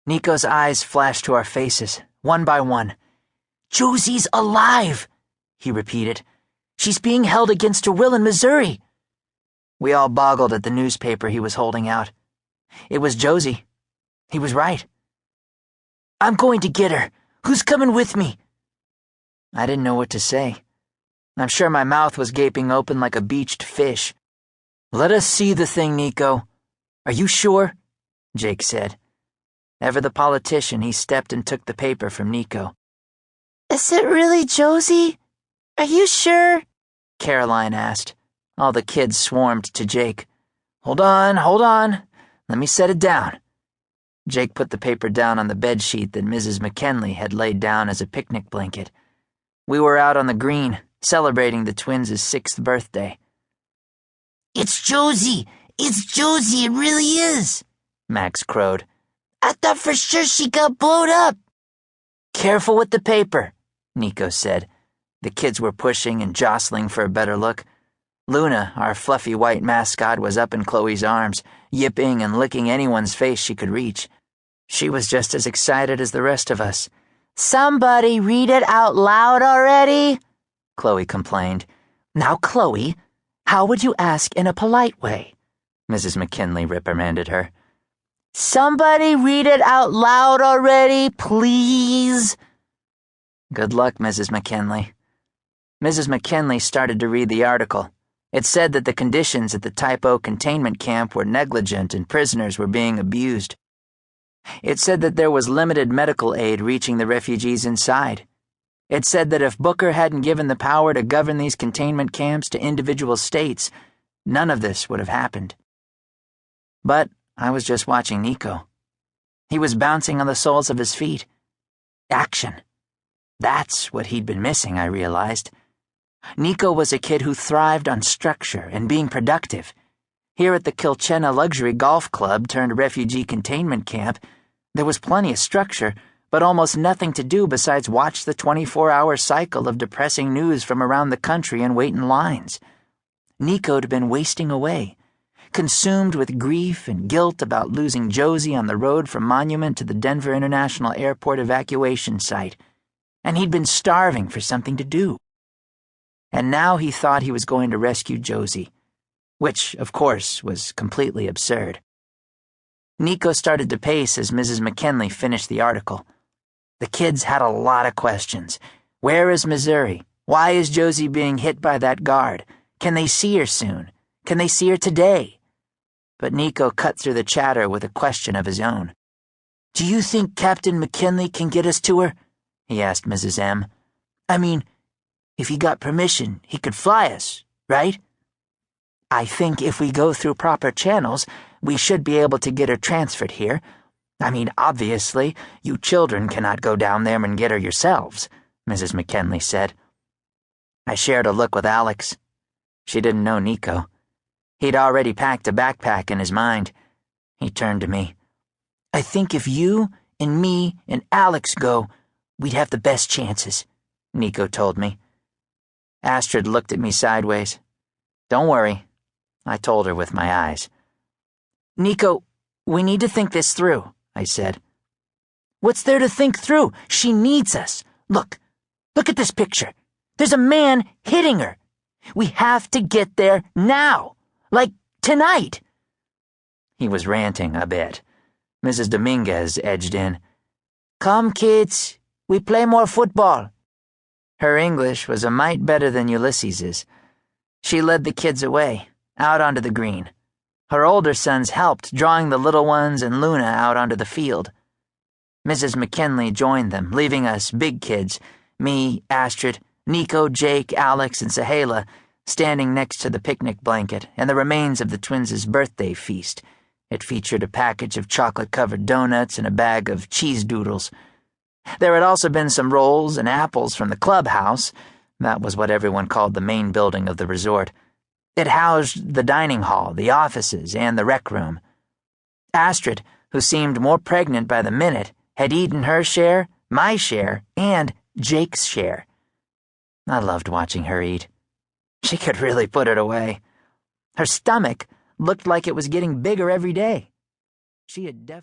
Niko's eyes flashed to our faces, one by one. "Josie's alive," he repeated. "She's being held against her will in Missouri." We all boggled at the newspaper he was holding out. It was Josie. He was right. "I'm going to get her. Who's coming with me?" I didn't know what to say. I'm sure my mouth was gaping open like a beached fish. "Let us see the thing, Niko." "Are you sure?" Jake said. Ever the politician, he stepped and took the paper from Niko. "Is it really Josie? Are you sure?" Caroline asked. All the kids swarmed to Jake. Hold on. Let me set it down." Jake put the paper down on the bedsheet that Mrs. McKinley had laid down as a picnic blanket. We were out on the green, celebrating the twins' 6th birthday. "It's Josie! It's Josie, it really is!" Max crowed. "I thought for sure she got blown up." "Careful with the paper," Niko said. The kids were pushing and jostling for a better look. Luna, our fluffy white mascot, was up in Chloe's arms, yipping and licking anyone's face she could reach. She was just as excited as the rest of us. "Somebody read it out loud already," Chloe complained. "Now, Chloe, how would you ask in a polite way?" Mrs. McKinley reprimanded her. "Somebody read it out loud already, please." Good luck, Mrs. McKinley. Mrs. McKinley started to read the article. It said that the conditions at the Type O containment camp were negligent and prisoners were being abused. It said that there was limited medical aid reaching the refugees inside. It said that if Booker hadn't given the power to govern these containment camps to individual states, none of this would have happened. But I was just watching Niko. He was bouncing on the soles of his feet. Action. That's what he'd been missing, I realized. Niko was a kid who thrived on structure and being productive. Here at the Kilchenna Luxury Golf Club turned refugee containment camp, there was plenty of structure, but almost nothing to do besides watch the 24-hour cycle of depressing news from around the country and wait in lines. Niko'd been wasting away, consumed with grief and guilt about losing Josie on the road from Monument to the Denver International Airport evacuation site, and he'd been starving for something to do. And now he thought he was going to rescue Josie, which, of course, was completely absurd. Niko started to pace as Mrs. McKinley finished the article. The kids had a lot of questions. Where is Missouri? Why is Josie being hit by that guard? Can they see her soon? Can they see her today? But Niko cut through the chatter with a question of his own. "Do you think Captain McKinley can get us to her?" he asked Mrs. M. "I mean, if he got permission, he could fly us, right?" "I think if we go through proper channels, we should be able to get her transferred here. I mean, obviously, you children cannot go down there and get her yourselves," Mrs. McKinley said. I shared a look with Alex. She didn't know Niko. He'd already packed a backpack in his mind. He turned to me. "I think if you and me and Alex go, we'd have the best chances," Niko told me. Astrid looked at me sideways. "Don't worry," I told her with my eyes. "Niko, we need to think this through," I said. "What's there to think through? She needs us. Look at this picture. There's a man hitting her. We have to get there now, like tonight." He was ranting a bit. Mrs. Dominguez edged in. "Come, kids, we play more football." Her English was a mite better than Ulysses's. She led the kids away, out onto the green. Her older sons helped, drawing the little ones and Luna out onto the field. Mrs. McKinley joined them, leaving us big kids, me, Astrid, Niko, Jake, Alex, and Sahela, standing next to the picnic blanket and the remains of the twins' birthday feast. It featured a package of chocolate-covered donuts and a bag of cheese doodles. There had also been some rolls and apples from the clubhouse. That was what everyone called the main building of the resort. It housed the dining hall, the offices, and the rec room. Astrid, who seemed more pregnant by the minute, had eaten her share, my share, and Jake's share. I loved watching her eat. She could really put it away. Her stomach looked like it was getting bigger every day. She had definitely